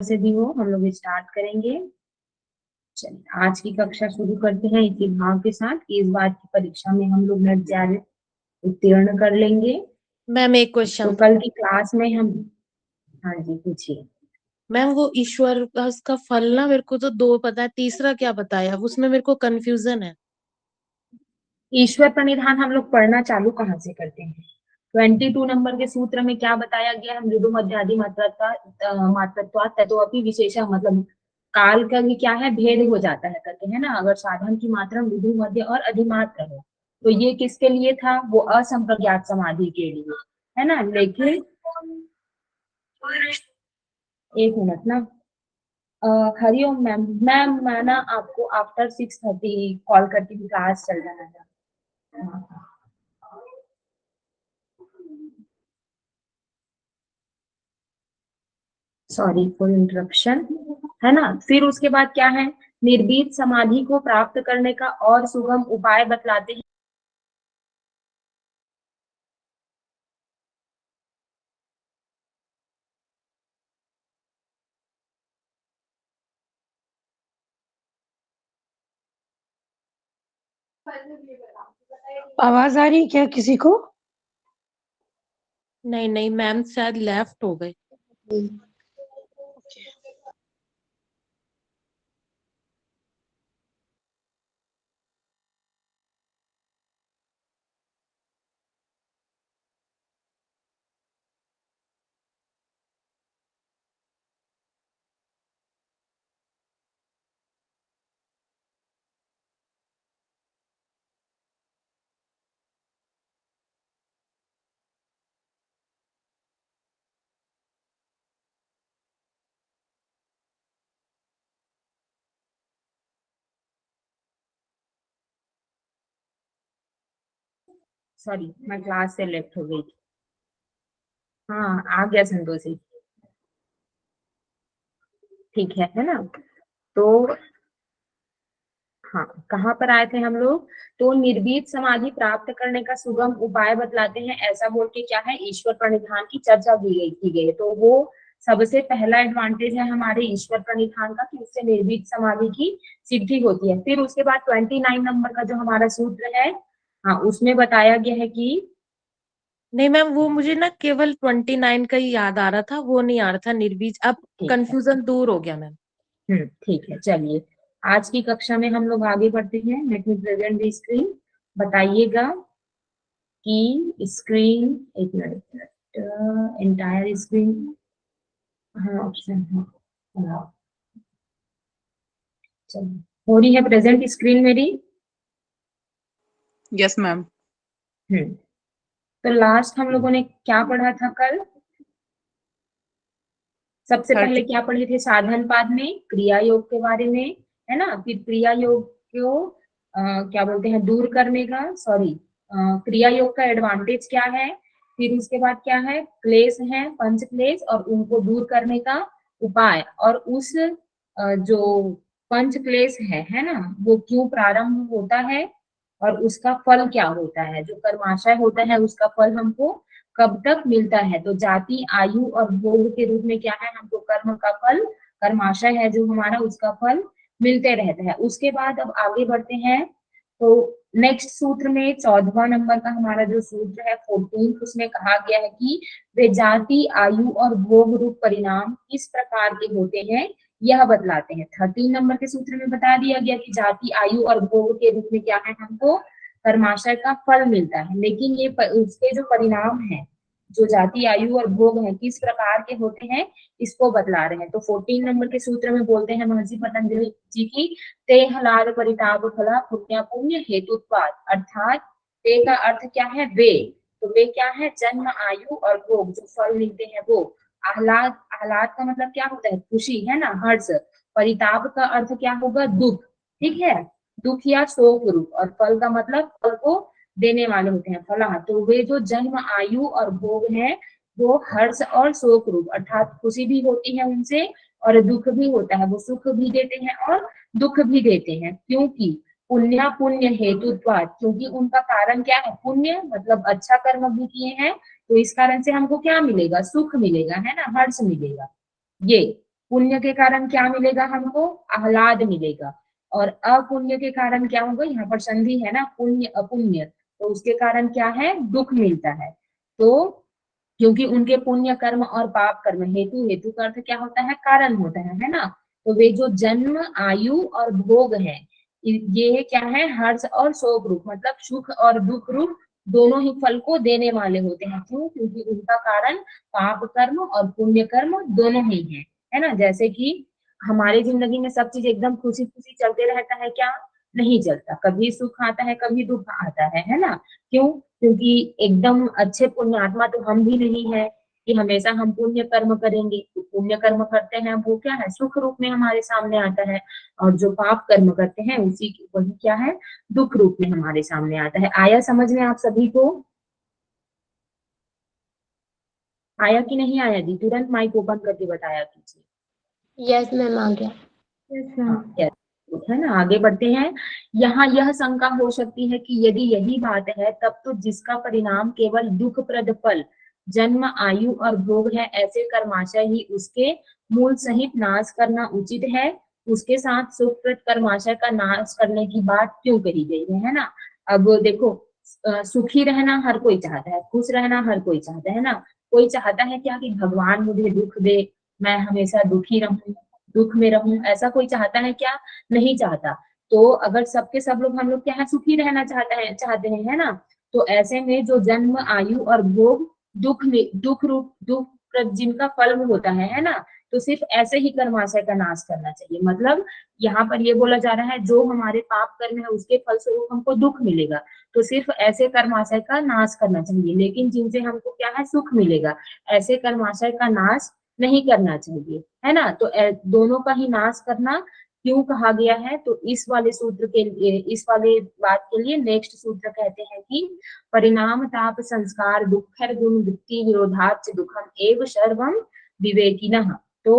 से भी हो, हम लोग स्टार्ट करेंगे। चलिए आज की कक्षा शुरू करते हैं इसी भाव के साथ कि इस बार की परीक्षा में हम लोग नेट जारी उत्तीर्ण कर लेंगे। मैम एक तो क्वेश्चन। कल की क्लास में हम, हाँ जी पूछिए। मैम वो ईश्वर का उसका फल ना मेरे को तो दो पता है, तीसरा क्या बताया उसमें मेरे को कंफ्यूजन है। ईश्वर प्रणिधान हम लोग पढ़ना चालू कहाँ से करते हैं? 22 नंबर के सूत्र में क्या बताया गया है? मृदु मध्यादि मात्रत्वात् ततोपि विशेषः, मतलब काल का भी क्या है, भेद हो जाता है कहते हैं ना। अगर साधन की मात्रा मृदु मध्य और अधिमात्र हो तो ये किसके लिए था? वो असंप्रज्ञात समाधि के लिए है ना। लेकिन एक मिनट ना, हरिओम मैम, मैं ना आपको आफ्टर 6:30 कॉल करती हूँ, क्लास चल रहा है। हाँ। सॉरी फॉर इंटरप्शन, है ना। फिर उसके बाद क्या है? निर्भीत समाधि को प्राप्त करने का और सुगम उपाय बतलाते हैं। आवाज आ रही क्या किसी को? नहीं नहीं मैम शायद लेफ्ट हो गए। सॉरी मैं क्लास से लेफ्ट हो गई थी। हाँ आ गया संतोषी, ठीक है ना। तो हाँ, कहाँ पर आए थे हम लोग? तो निर्भीत समाधि प्राप्त करने का सुगम उपाय बतलाते हैं, ऐसा बोल के क्या है, ईश्वर प्रणिधान की चर्चा की गई। तो वो सबसे पहला एडवांटेज है हमारे ईश्वर प्रणिधान का कि उससे निर्भीत समाधि की सिद्धि होती है। फिर उसके बाद 29 नंबर का जो हमारा सूत्र है, हाँ उसमें बताया गया है कि नहीं मैम वो मुझे ना केवल 29 का ही याद आ रहा था, वो नहीं आ रहा था निर्बीज। अब ठीक है, कंफ्यूजन दूर हो गया मैम। ठीक है। चलिए आज की कक्षा में हम लोग आगे बढ़ते हैं। Let me present the screen. बताइएगा कि स्क्रीन, एक मिनट, एंटायर स्क्रीन, हाँ ऑप्शन है, हाँ, चलिए हो रही है प्रेजेंट स्क्रीन मेरी। Yes ma'am. तो लास्ट हम लोगों ने क्या पढ़ा था कल? सबसे पहले 30। क्या पढ़े थे? साधन पाद में क्रिया योग के बारे में, है ना। फिर क्रिया योग को क्या बोलते हैं, दूर करने का, सॉरी क्रिया योग का एडवांटेज क्या है। फिर उसके बाद क्या है, क्लेश है, पंच क्लेश, और उनको दूर करने का उपाय। और उस जो पंच क्लेश है ना, वो क्यों प्रारंभ होता है और उसका फल क्या होता है। जो कर्माशय होता है उसका फल हमको कब तक मिलता है। तो जाति, आयु और भोग के रूप में क्या है, हमको कर्म का फल, कर्माशय है जो हमारा, उसका फल मिलते रहता है। उसके बाद अब आगे बढ़ते हैं। तो नेक्स्ट सूत्र में 14वां नंबर का हमारा जो सूत्र है 14, उसमें कहा गया है कि वे जाति, आयु और भोग रूप परिणाम किस प्रकार के होते हैं यह बतलाते हैं। 13 नंबर के सूत्र में बता दिया गया कि जाति, आयु और भोग के रूप में क्या है, हमको कर्माशय का फल मिलता है। लेकिन ये उसके जो परिणाम है, जो जाति, आयु और भोग है, किस प्रकार के होते हैं इसको बतला रहे हैं। तो 14 नंबर के सूत्र में बोलते हैं महर्षि पतंजलि जी की, ते हलाद परिताप फला पुण्य पुण्य हेतुत्वाद, अर्थात ते का अर्थ क्या है, वे। तो वे क्या है, जन्म, आयु और भोग, जो फल मिलते हैं वो। आह्लाद, आह्लाद का मतलब क्या होता है, खुशी, है ना, हर्ष। परिताप का अर्थ क्या होगा, दुख, ठीक है, दुख या शोक रूप। और फल का मतलब फल को देने वाले होते हैं, फला। तो वे जो जन्म, आयु और भोग है वो हर्ष और शोक रूप, अर्थात खुशी भी होती है उनसे और दुख भी होता है। वो सुख भी देते हैं और दुख भी देते हैं। क्योंकि पुण्य पुण्य हेतुत्वाद, क्योंकि उनका कारण क्या है, पुण्य मतलब अच्छा कर्म भी किए हैं, तो इस कारण से हमको क्या मिलेगा, सुख मिलेगा, है ना, हर्ष मिलेगा। ये पुण्य के कारण क्या मिलेगा हमको? आह्लाद मिलेगा। और अपुण्य के कारण क्या होगा? यहाँ पर संधि है ना, पुण्य अपुण्य, तो उसके कारण क्या है? दुख मिलता है। तो क्योंकि उनके पुण्य कर्म और पाप कर्म, हेतु, हेतु का अर्थ क्या होता है? कारण होता है ना। तो वे जो जन्म, आयु और भोग है, ये क्या है? हर्ष और शोक रूप, मतलब सुख और दुख रूप दोनों ही फल को देने वाले होते हैं। क्यों? क्योंकि उनका कारण पाप कर्म और पुण्य कर्म दोनों ही है ना। जैसे कि हमारी जिंदगी में सब चीज एकदम खुशी खुशी चलते रहता है क्या? नहीं चलता, कभी सुख आता है, कभी दुख आता है ना। क्यों? क्योंकि एकदम अच्छे पुण्यात्मा तो हम भी नहीं है कि हमेशा हम पुण्य कर्म करेंगे। तो पुण्य कर्म करते हैं वो क्या है? सुख रूप में हमारे सामने आता है। और जो पाप कर्म करते हैं वही क्या है? दुख रूप में हमारे सामने आता है। आया समझ में आप सभी को? आया कि नहीं आया जी? तुरंत माइक ओपन करके बताया कीजिए। यस मैम, आ गया। हाँ, yes, है ना। आगे बढ़ते हैं। यहाँ यह शंका हो सकती है कि यदि यही बात है, तब तो जिसका परिणाम केवल दुखप्रद फल, जन्म, आयु और भोग है, ऐसे कर्माशय ही उसके मूल सहित नाश करना उचित है। उसके साथ सुखप्रद कर्माशय का नाश करने की बात क्यों कही गई है ना। अब देखो, सुखी रहना हर कोई चाहता है, खुश रहना हर कोई चाहता है ना। कोई चाहता है क्या कि भगवान मुझे दुख दे, मैं हमेशा दुखी रहूं, दुख में रहूं, ऐसा कोई चाहता है क्या? नहीं चाहता। तो अगर सबके सब लोग, हम लोग क्या है? सुखी रहना चाहते हैं, है ना। तो ऐसे में जो जन्म, आयु और भोग दुख रूप, जिनका फल होता है ना, तो सिर्फ ऐसे ही कर्माशय का नाश करना चाहिए। मतलब यहाँ पर ये बोला जा रहा है, जो हमारे पाप कर्म है उसके फल स्वरूप हमको दुख मिलेगा, तो सिर्फ ऐसे कर्माशय का नाश करना चाहिए। लेकिन जिनसे हमको क्या है? सुख मिलेगा, ऐसे कर्माशय का नाश नहीं करना चाहिए, है ना। तो दोनों का ही नाश करना क्यों कहा गया है? तो इस वाले सूत्र के लिए, इस वाले बात के लिए नेक्स्ट सूत्र कहते हैं कि परिणाम ताप संस्कार दुखर गुण वृत्ति विरोधाच दुखम एव सर्वम विवेकिनः। तो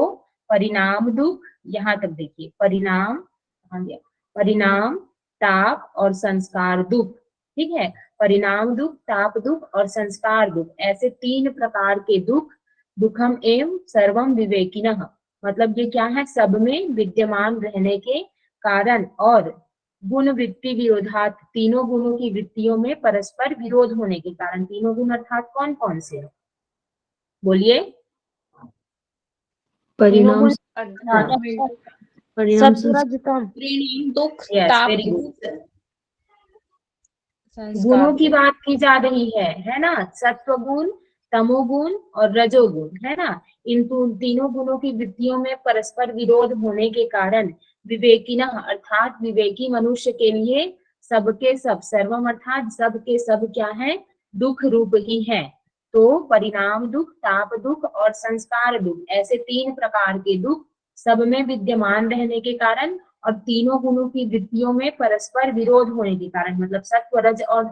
परिणाम दुख, यहाँ तक देखिए, परिणाम, परिणाम, ताप और संस्कार दुख, ठीक है। परिणाम दुख, ताप दुख और संस्कार दुख, ऐसे 3 प्रकार के दुख, दुखम एवं सर्वम विवेकिनः, मतलब ये क्या है? सब में विद्यमान रहने के कारण, और गुण वृत्ति विरोधात, तीनों गुणों की वृत्तियों में परस्पर विरोध होने के कारण। तीनों गुण अर्थात कौन कौन से? बोलिए। परिणाम, परिणाम सत्वरजतम, दुख, ताप, वेरी गुड। गुणों की बात की जा रही है ना। सत्व गुण, तमोगुण और रजोगुण, है ना। इन तीनों गुणों की वृत्तियों में परस्पर विरोध होने के कारण विवेकिना अर्थात विवेकी मनुष्य के लिए सबके सब, सर्वम अर्थात सबके सब क्या है? दुख रूप ही है। तो परिणाम दुख, ताप दुख और संस्कार दुख, ऐसे 3 प्रकार के दुख सब में विद्यमान रहने के कारण और तीनों गुणों की वृत्तियों में परस्पर विरोध होने के कारण, मतलब सत्व, रज और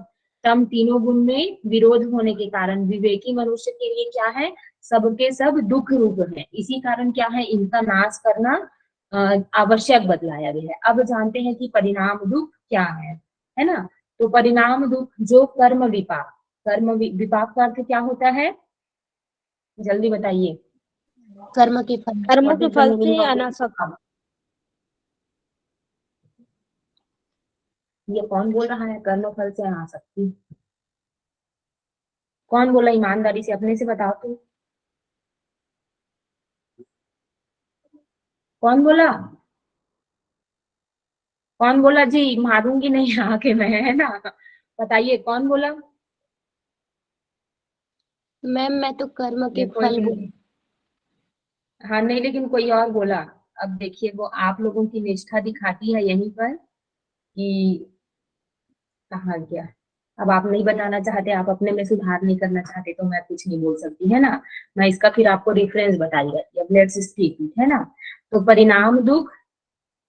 तम तीनों गुण में विरोध होने के कारण विवेकी मनुष्य के लिए क्या है? सबके सब दुख रूप है। इसी कारण क्या है? इनका नाश करना आवश्यक बतलाया गया है। अब जानते हैं कि परिणाम दुख क्या है ना। तो परिणाम दुख जो कर्म विपाक, कर्म विपाक का अर्थ क्या होता है? जल्दी बताइए। कर्म के फल से अनासक्त। ये कौन बोल रहा है? कर्म फल से अनासक्ति कौन बोला? ईमानदारी से अपने से बताओ तो, कौन बोला? कौन बोला जी? मारूंगी नहीं आके मैं, है ना। बताइए कौन बोला? मैम मैं तो कर्म के ये फल कोई, हाँ नहीं, लेकिन कोई और बोला। अब देखिए, वो आप लोगों की निष्ठा दिखाती है यहीं पर कि कहा गया। अब आप नहीं बताना चाहते, आप अपने में सुधार नहीं करना चाहते, तो मैं कुछ नहीं बोल सकती, है ना। मैं इसका फिर आपको रेफरेंस बताई जाती है। अब लेट्स स्पीक इट, है ना। तो परिणाम दुख,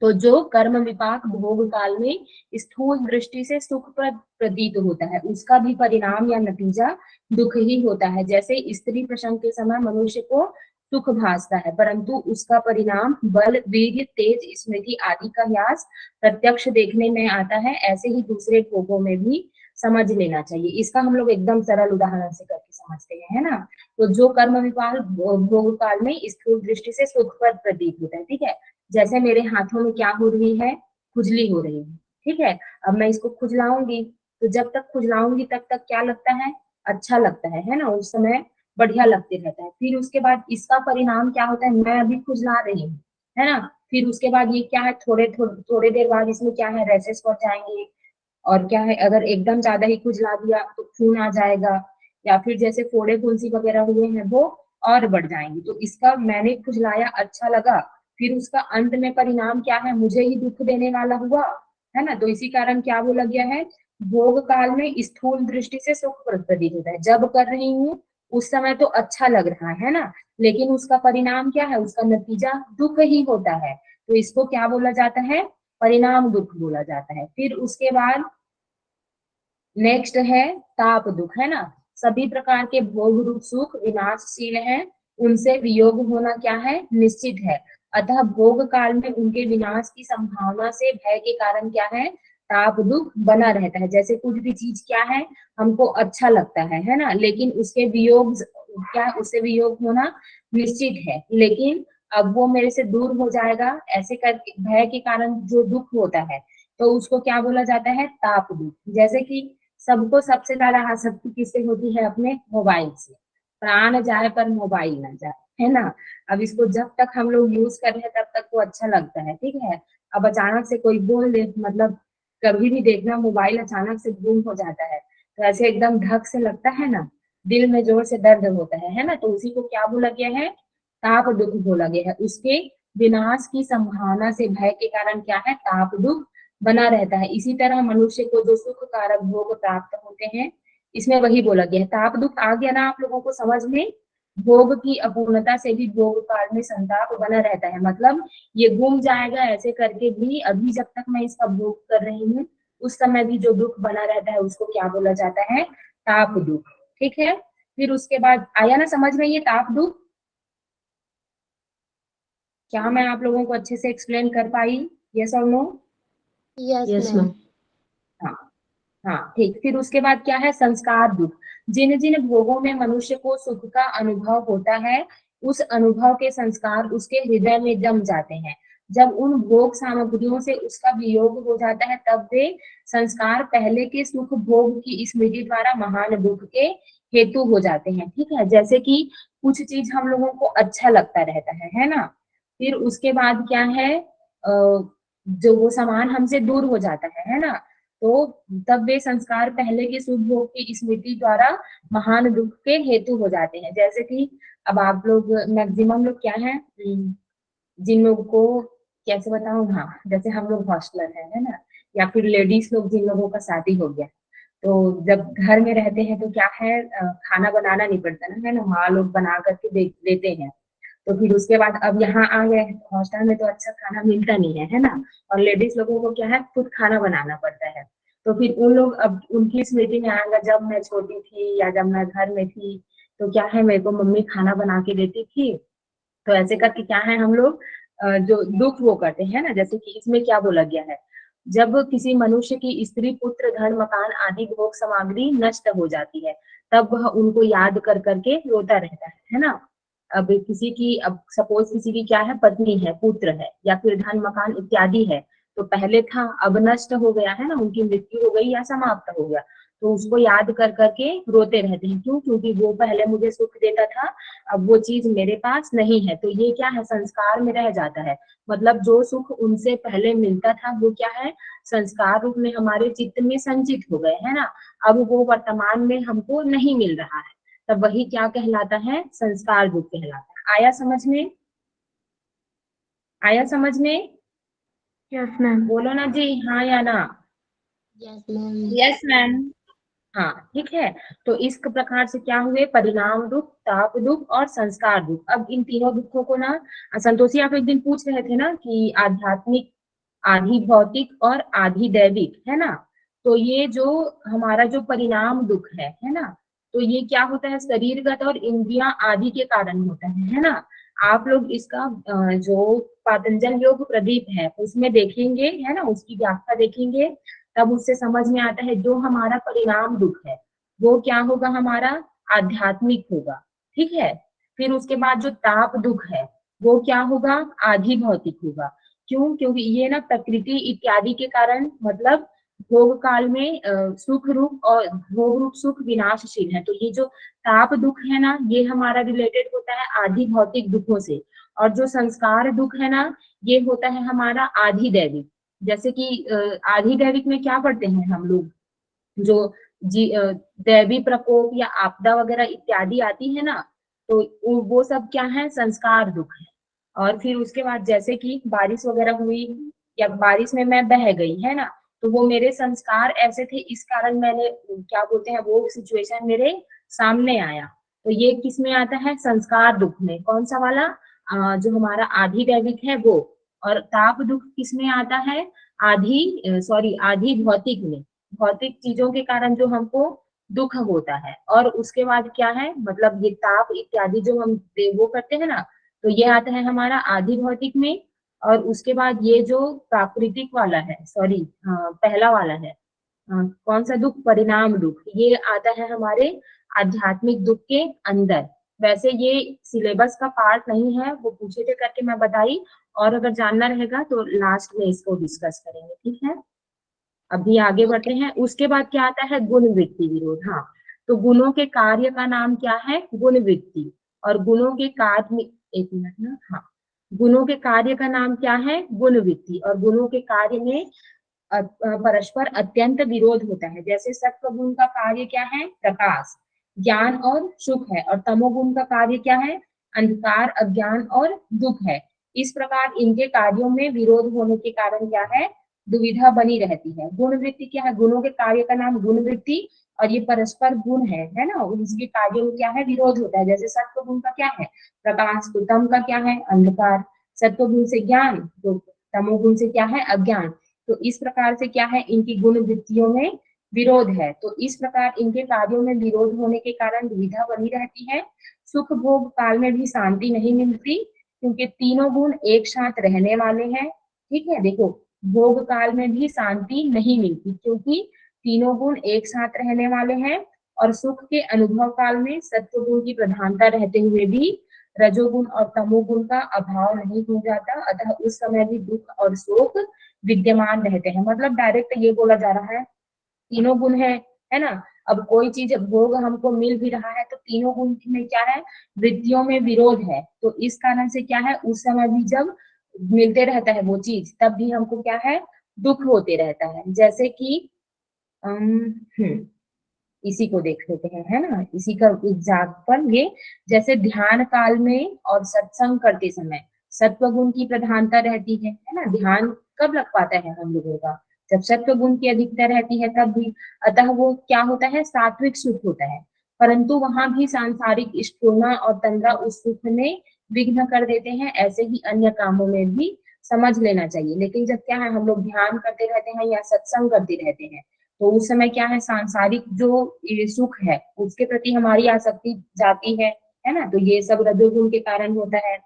तो जो कर्म विपाक भोग काल में स्थूल दृष्टि से सुखप्रद प्रतीत होता है, उसका भी परिणाम या नतीजा दुख ही होता है। जैसे स्त्री प्रसंग के समय मनुष्य को सुख भासता है, परंतु उसका परिणाम बल, वीर्य, तेज, स्मृति आदि का ह्रास प्रत्यक्ष देखने में आता है। ऐसे ही दूसरे भोगों में भी समझ लेना चाहिए। इसका हम लोग एकदम सरल उदाहरण से करके समझते हैं, है ना। तो जो कर्म विपाक भोग काल में स्थूल दृष्टि से सुखप्रद प्रतीत होता है, ठीक है। जैसे मेरे हाथों में क्या हो रही है, खुजली हो रही है, ठीक है। अब मैं इसको खुजलाऊंगी, तो जब तक खुजलाऊंगी तब तक क्या लगता है, अच्छा लगता है ना, उस समय बढ़िया लगते रहता है। फिर उसके बाद इसका परिणाम क्या होता है, मैं अभी खुजला रही हूँ, है ना। फिर उसके बाद ये क्या है, थोड़े देर बाद इसमें क्या है, रैशेस पड़ जाएंगे। और क्या है, अगर एकदम ज्यादा ही खुजला दिया तो खून आ जाएगा, या फिर जैसे फोड़े फुंसी वगैरह हुए हैं वो और बढ़ जाएंगे। तो इसका मैंने खुजलाया, अच्छा लगा, फिर उसका अंत में परिणाम क्या है, मुझे ही दुख देने वाला हुआ, है ना। तो इसी कारण क्या बोला गया है, भोग काल में स्थूल दृष्टि से सुख प्रतीत होता है। जब कर रही हूँ उस समय तो अच्छा लग रहा है ना, लेकिन उसका परिणाम क्या है, उसका नतीजा दुख ही होता है। तो इसको क्या बोला जाता है, परिणाम दुख बोला जाता है। फिर उसके बाद नेक्स्ट है ताप दुख, है ना। सभी प्रकार के भोग रूप सुख विनाशशील है, उनसे वियोग होना क्या है, निश्चित है। अतः भोग काल में उनके विनाश की संभावना से भय के कारण क्या है, ताप दुख बना रहता है। जैसे कुछ भी चीज क्या है, हमको अच्छा लगता है ना, लेकिन उसके वियोग क्या, उससे वियोग होना निश्चित है, लेकिन अब वो मेरे से दूर हो जाएगा, ऐसे करके भय के कारण जो दुख होता है, तो उसको क्या बोला जाता है, ताप दुख। जैसे कि सबको सबसे ज्यादा आसक्ति किससे होती है, अपने मोबाइल से। प्राण जाए पर मोबाइल ना जाए, है ना। अब इसको जब तक हम लोग यूज कर रहे हैं तब तक वो अच्छा लगता है, ठीक है। अब अचानक से कोई बोल दे, मतलब कभी भी देखना मोबाइल अचानक से गुम हो जाता है, तो ऐसे एकदम धक से लगता है ना, दिल में जोर से दर्द होता है ना। तो उसी को क्या बोला गया है, ताप दुख बोला गया है। उसके विनाश की संभावना से भय के कारण क्या है, ताप दुख बना रहता है। इसी तरह मनुष्य को जो सुख कारक भोग प्राप्त होते हैं, इसमें वही बोला गया है। ताप दुख आ गया ना आप लोगों को समझ में। भोग की अपूर्णता से भी भोग काल में संताप बना रहता है, मतलब ये गुम जाएगा ऐसे करके भी, अभी जब तक मैं इसका भोग कर रही हूँ उस समय भी जो दुख बना रहता है उसको क्या बोला जाता है, ताप दुख, ठीक है। फिर उसके बाद आया ना समझ में ये ताप दुख, क्या मैं आप लोगों को अच्छे से एक्सप्लेन कर पाई, यस और नो। Yes ma'am. हाँ हाँ, ठीक। फिर उसके बाद क्या है, संस्कार दुख। जिन जिन भोगों में मनुष्य को सुख का अनुभव होता है, उस अनुभव के संस्कार उसके हृदय में जम जाते हैं। जब उन भोग सामग्रियों से उसका वियोग हो जाता है, तब वे संस्कार पहले के सुख भोग की स्मृति द्वारा महान दुख के हेतु हो जाते हैं, ठीक है। जैसे कि कुछ चीज हम लोगों को अच्छा लगता रहता है ना। फिर उसके बाद क्या है, जो वो सामान हमसे दूर हो जाता है ना, तो तब वे संस्कार पहले के शुभ भोग की स्मृति द्वारा महान दुख के हेतु हो जाते हैं। जैसे कि अब आप लोग मैक्सिमम लोग क्या है, जिन लोग को कैसे बताऊं, हाँ जैसे हम लोग हॉस्टलर है ना, या फिर लेडीज लोग जिन लोगों का शादी हो गया, तो जब घर में रहते हैं तो क्या है, खाना बनाना नहीं पड़ता ना, है ना, माँ लोग बना करके दे देते हैं। तो फिर उसके बाद अब यहाँ आ गए हॉस्टल में तो अच्छा खाना मिलता नहीं है ना, और लेडीज लोगों को क्या है, खुद खाना बनाना पड़ता है। तो फिर उन लोग अब उनकी स्मृति में आएगा, जब मैं छोटी थी या जब मैं घर में थी तो क्या है, मेरे को मम्मी खाना बना के देती थी। तो ऐसे करके क्या है, हम लोग जो दुख वो करते हैं ना। जैसे कि इसमें क्या बोला गया है, जब किसी मनुष्य की स्त्री पुत्र धन मकान आदि भोग सामग्री नष्ट हो जाती है, तब वह उनको याद कर करके रोता रहता है ना। अब किसी की, अब सपोज किसी की क्या है, पत्नी है, पुत्र है, या फिर धन मकान इत्यादि है, तो पहले था अब नष्ट हो गया है ना, उनकी मृत्यु हो गई या समाप्त हो गया, तो उसको याद कर करके रोते रहते हैं। क्यों, क्योंकि वो पहले मुझे सुख देता था, अब वो चीज मेरे पास नहीं है। तो ये क्या है, संस्कार में रह जाता है। मतलब जो सुख उनसे पहले मिलता था वो क्या है, संस्कार रूप में हमारे चित्त में संचित हो गए, है ना। अब वो वर्तमान में हमको नहीं मिल रहा है, तब वही क्या कहलाता है, संस्कार दुख कहलाता है। आया समझ में, आया समझ में, यस मैम। बोलो ना जी, हाँ या ना। Yes ma'am. Yes ma'am. हाँ ठीक है। तो इस प्रकार से क्या हुए, परिणाम दुख, ताप दुख और संस्कार दुख। अब इन तीनों दुखों को ना, संतोषी आप एक दिन पूछ रहे थे ना कि आध्यात्मिक, आधी भौतिक और आधी दैविक, है ना। तो ये जो हमारा जो परिणाम दुख है ना, तो ये क्या होता है, शरीरगत और इंद्रियां आदि के कारण होता है ना। आप लोग इसका जो पातंजल योग प्रदीप है उसमें देखेंगे, है ना, उसकी व्याख्या देखेंगे। तब उससे समझ में आता है जो हमारा परिणाम दुख है वो क्या होगा, हमारा आध्यात्मिक होगा, ठीक है। फिर उसके बाद जो ताप दुख है वो क्या होगा, आधि भौतिक होगा। क्यों? क्योंकि ये ना प्रकृति इत्यादि के कारण, मतलब भोग काल में सुख रूप और भोग रूप सुख विनाशशील है। तो ये जो ताप दुख है ना, ये हमारा रिलेटेड होता है आधि भौतिक दुखों से। और जो संस्कार दुख है ना, ये होता है हमारा आधि दैविक। जैसे कि आधि दैविक में क्या पढ़ते हैं हम लोग, जो दैवी प्रकोप या आपदा वगैरह इत्यादि आती है ना, तो वो सब क्या है, संस्कार दुख है। और फिर उसके बाद जैसे कि बारिश वगैरह हुई या बारिश में मैं बह गई है ना, तो वो मेरे संस्कार ऐसे थे, इस कारण मैंने क्या बोलते हैं वो सिचुएशन मेरे सामने आया। तो ये किस में आता है, संस्कार दुख में। कौन सा वाला, जो हमारा आधि दैविक है वो। और ताप दुख किस में आता है, आधि भौतिक में। भौतिक चीजों के कारण जो हमको दुख होता है। और उसके बाद क्या है, मतलब ये ताप इत्यादि जो हम वो करते हैं ना, तो ये आता है हमारा आधि भौतिक में। और उसके बाद ये जो प्राकृतिक वाला है, पहला वाला है, कौन सा दुख, परिणाम दुख, ये आता है हमारे आध्यात्मिक दुख के अंदर। वैसे ये सिलेबस का पार्ट नहीं है, वो पूछे थे करके मैं बताई। और अगर जानना रहेगा तो लास्ट में इसको डिस्कस करेंगे, ठीक है। अभी आगे बढ़ते हैं। उसके बाद क्या आता है, गुण वृत्ति विरोध। हाँ, तो गुणों के कार्य का नाम क्या है, गुण वृत्ति। और गुणों के कार्य में, एक मिनट ना, हाँ, गुणों के कार्य का नाम क्या है, गुण वृत्ति। और गुणों के कार्य में परस्पर अत्यंत विरोध होता है। जैसे सत्व गुण का कार्य क्या है, प्रकाश, ज्ञान और सुख है। और तमोगुण का कार्य क्या है, अंधकार, अज्ञान और दुख है। इस प्रकार इनके कार्यों में विरोध होने के कारण क्या है, दुविधा बनी रहती है। गुण वृत्ति क्या है, गुणों के कार्य का नाम गुण वृत्ति। और ये परस्पर गुण है ना, उसके कार्यों में क्या है, विरोध होता है। जैसे सत्व गुण का क्या है, प्रकाश, तो तम का क्या है, अंधकार। सत्व गुण से ज्ञान, तो तमोगुण से क्या है, अज्ञान। तो इस प्रकार से क्या है, इनकी गुण वृत्तियों में विरोध है। तो इस प्रकार इनके कार्यों में विरोध होने के कारण दुविधा बनी रहती है। सुख भोग काल में भी शांति नहीं मिलती, क्योंकि तीनों गुण एक साथ रहने वाले हैं, ठीक है। देखो, भोग काल में भी शांति नहीं मिलती, क्योंकि तीनों गुण एक साथ रहने वाले हैं। और सुख के अनुभव काल में सत्व गुण की प्रधानता रहते हुए भी रजोगुण और तमोगुण का अभाव नहीं हो जाता, अतः उस समय भी दुख और शोक विद्यमान रहते हैं। मतलब डायरेक्ट ये बोला जा रहा है, तीनों गुण है ना। अब कोई चीज भोग हमको मिल भी रहा है, तो तीनों गुण में क्या है, वृत्तियों में विरोध है। तो इस कारण से क्या है, उस समय भी जब मिलते रहता है वो चीज, तब भी हमको क्या है, दुख होते रहता है। जैसे कि इसी को देख लेते हैं, है ना, इसी का एग्जाम्पल ये। जैसे ध्यान काल में और सत्संग करते समय सत्व गुण की प्रधानता रहती है ना। ध्यान कब लग पाता है हम लोगों का, जब सत्व गुण की अधिकता रहती है तब भी। अतः वो क्या होता है, सात्विक सुख होता है। परंतु वहां भी सांसारिक स्फूर्णा और तंद्रा उस सुख में विघ्न कर देते हैं। ऐसे ही अन्य कामों में भी समझ लेना चाहिए। लेकिन जब क्या है, हम लोग ध्यान करते रहते हैं या सत्संग करते रहते हैं, तो उस समय क्या है, सांसारिक जो सुख है उसके प्रति हमारी आसक्ति जाती है ना। तो ये सब रजोगुण के कारण होता है।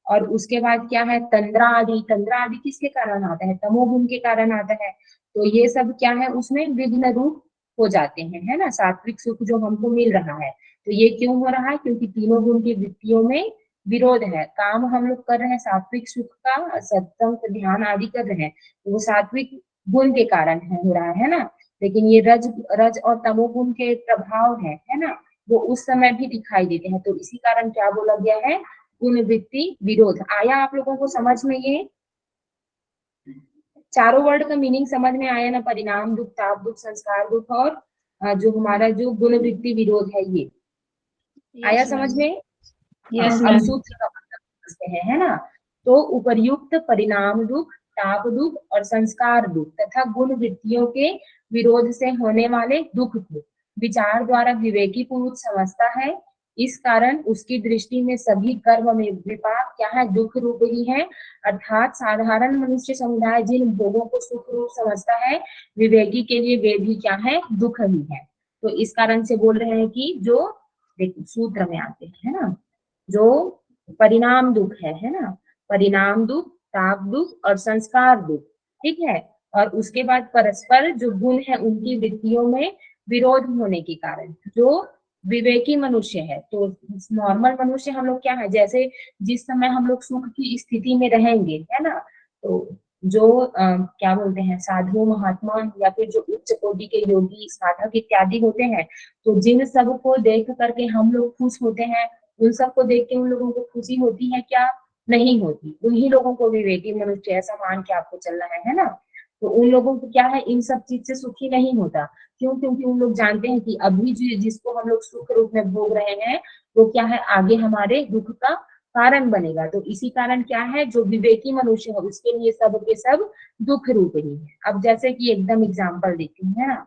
और उसके बाद क्या है, तंद्रा आदि। तंद्रा आदि किसके कारण आता है, तमोगुण के कारण आता है। तो ये सब क्या है, उसमें विघ्न रूप हो जाते हैं, है ना। सात्विक सुख जो हमको मिल रहा है, तो ये क्यों हो रहा है, क्योंकि तीनों गुण की वृत्तियों में विरोध है। काम हम लोग कर रहे हैं सात्विक सुख का, सत्संग, ध्यान आदि कर रहे हैं, तो वो सात्विक गुण के कारण हो रहा है ना। लेकिन ये रज और तमोगुण के प्रभाव है ना, वो उस समय भी दिखाई देते हैं। तो इसी कारण क्या बोला गया है, गुण वृत्ति विरोध। आया आप लोगों को समझ में, ये चारों वर्ड का मीनिंग समझ में आया ना, परिणाम दुख, ताप दुख, संस्कार दुख, और जो हमारा जो गुण वृत्ति विरोध है, ये आया समझ में। अब सूत्र का मतलब समझते हैं, है ना। तो उपर्युक्त परिणाम दुख, ताप दुख और संस्कार दुख तथा गुण वृत्तियों के विरोध से होने वाले दुख को विचार द्वारा विवेकी पुरुष समझता है। इस कारण उसकी दृष्टि में सभी कर्म में विपाक क्या है, दुख रूप ही है। अर्थात साधारण मनुष्य समुदाय जिन भोगों को सुख रूप समझता है, विवेकी के लिए वे भी क्या है, दुख ही है। तो इस कारण से बोल रहे हैं कि जो, देखिए सूत्र में आते हैं, है ना, जो परिणाम दुख है ना, परिणाम दुख, ताप दुख और संस्कार दुख, ठीक है। और उसके बाद परस्पर जो गुण है उनकी वृत्तियों में विरोध होने के कारण जो विवेकी मनुष्य है, तो नॉर्मल मनुष्य हम लोग क्या है, जैसे जिस समय हम लोग सुख की स्थिति में रहेंगे, है ना, तो जो क्या बोलते हैं, साधु महात्मा या फिर जो उच्च कोटि के योगी साधक इत्यादि होते हैं, तो जिन सब को देख करके हम लोग खुश होते हैं, उन सबको देख के उन लोगों को खुशी होती है क्या? नहीं होती। उन्हीं लोगों को विवेकी मनुष्य ऐसा मान के आपको चलना है ना। तो उन लोगों को क्या है, इन सब चीज से सुखी नहीं होता। क्यों? क्योंकि उन लोग जानते हैं कि अभी जिसको हम लोग सुख रूप में भोग रहे हैं, वो क्या है, आगे हमारे दुख का कारण बनेगा। तो इसी कारण क्या है, जो विवेकी मनुष्य है उसके लिए सब के सब दुख रूप ही है। अब जैसे कि एकदम एग्जाम्पल देती है ना,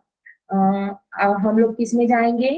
हम लोग किस में जाएंगे,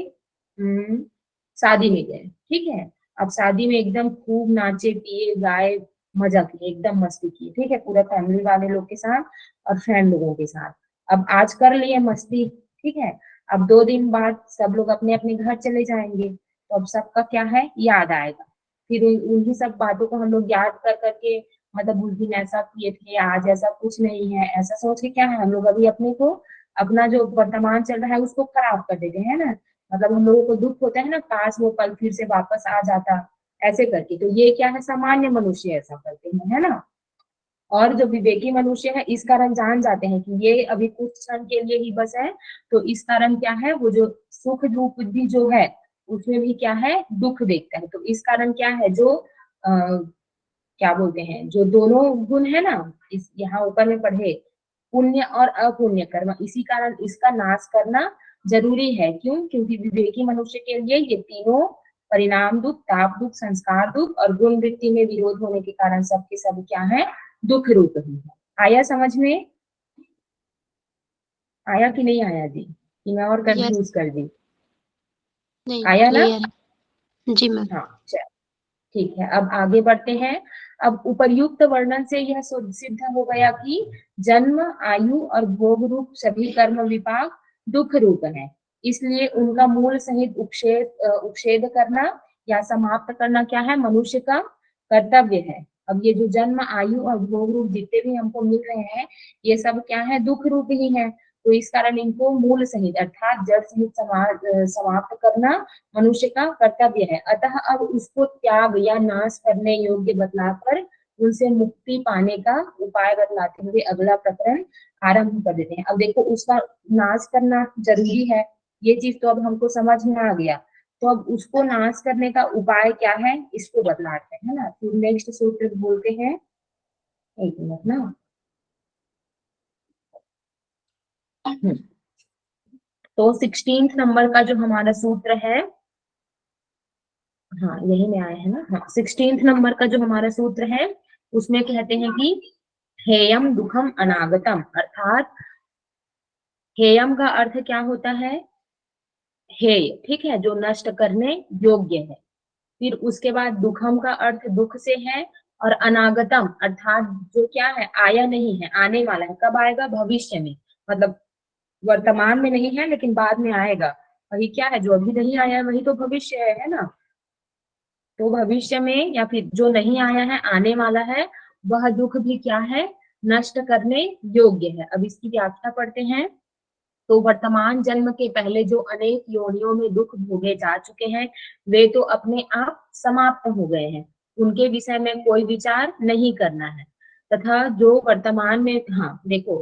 शादी में गए, ठीक है। अब शादी में एकदम खूब नाचे पिए गाए, मजा किए, एकदम मस्ती की, ठीक है, पूरा फैमिली वाले लोग के साथ और फ्रेंड लोगों के साथ। अब आज कर लिए मस्ती, ठीक है। अब 2 दिन बाद सब लोग अपने अपने घर चले जाएंगे, तो अब सबका क्या है, याद आएगा। फिर उन्हीं सब बातों को हम लोग याद कर करके, मतलब उस दिन ऐसा किए थे, आज ऐसा कुछ नहीं है, ऐसा सोच के क्या है, हम लोग अभी अपने को, अपना जो वर्तमान चल रहा है उसको खराब कर देते हैं ना। मतलब हम लोगों को दुख होता है ना, काश वो पल फिर से वापस आ जाता, ऐसे करके। तो ये क्या है, सामान्य मनुष्य ऐसा करते हैं, है ना। और जो विवेकी मनुष्य है इस कारण जान जाते हैं कि ये अभी कुछ क्षण के लिए ही बस है, तो इस कारण क्या है, वो जो सुख रूप भी जो है उसमें भी क्या है, दुख देखता है। तो इस कारण क्या है, जो क्या बोलते हैं, जो दोनों गुण है ना, इस यहाँ ऊपर में पढ़े, पुण्य और अपुण्य कर्म, इसी कारण इसका नाश करना जरूरी है। क्यों? क्योंकि विवेकी मनुष्य के लिए ये तीनों परिणाम दुख, ताप दुख, संस्कार दुख और गुण वृत्ति में विरोध होने के कारण सबके सब क्या है, दुख रूप ही है। आया समझ में? आया कि नहीं आया जी, कि मैं और यस कंफ्यूज कर दी? नहीं आया ना? क्लियर है जी मैम। हाँ चल, ठीक है। अब आगे बढ़ते हैं। अब उपर्युक्त वर्णन से यह सिद्ध हो गया कि जन्म, आयु और भोग रूप सभी कर्म विपाक दुख रूप है। इसलिए उनका मूल सहित उपच्छेद करना या समाप्त करना क्या है, मनुष्य का कर्तव्य है। अब ये जो जन्म, आयु और भोग रूप जितने भी हमको मिल रहे हैं, ये सब क्या है, दुख रूप ही है। तो इस कारण इनको मूल सहित अर्थात जड़ सहित समाप्त करना मनुष्य का कर्तव्य है। अतः अब उसको त्याग या नाश करने योग्य बतलाकर उनसे मुक्ति पाने का उपाय बतलाते हुए अगला प्रकरण आरंभ कर देते हैं। अब देखो, उसका नाश करना जरूरी है, ये चीज तो अब हमको समझ में आ गया। तो अब उसको नाश करने का उपाय क्या है, इसको बतलाते हैं ना। फिर नेक्स्ट सूत्र बोलते हैं, एक मिनट ना। तो 16 नंबर का जो हमारा सूत्र है, हाँ यही में आया है ना, हाँ 16 नंबर का जो हमारा सूत्र है उसमें कहते हैं कि हेयम दुखम अनागतम, अर्थात हेयम का अर्थ क्या होता है, हेय, ठीक है, जो नष्ट करने योग्य है। फिर उसके बाद दुखम का अर्थ दुख से है, और अनागतम अर्थात जो क्या है, आया नहीं है, आने वाला है। कब आएगा, भविष्य में, मतलब वर्तमान में नहीं है लेकिन बाद में आएगा। वही क्या है, जो अभी नहीं आया है वही तो भविष्य है ना। तो भविष्य में या फिर जो नहीं आया है, आने वाला है, वह दुख भी क्या है, नष्ट करने योग्य है। अब इसकी व्याख्या पढ़ते हैं। तो वर्तमान जन्म के पहले जो अनेक योनियों में दुख भोगे जा चुके हैं, वे तो अपने आप समाप्त हो गए हैं, उनके विषय में कोई विचार नहीं करना है। तथा जो वर्तमान में, हाँ देखो,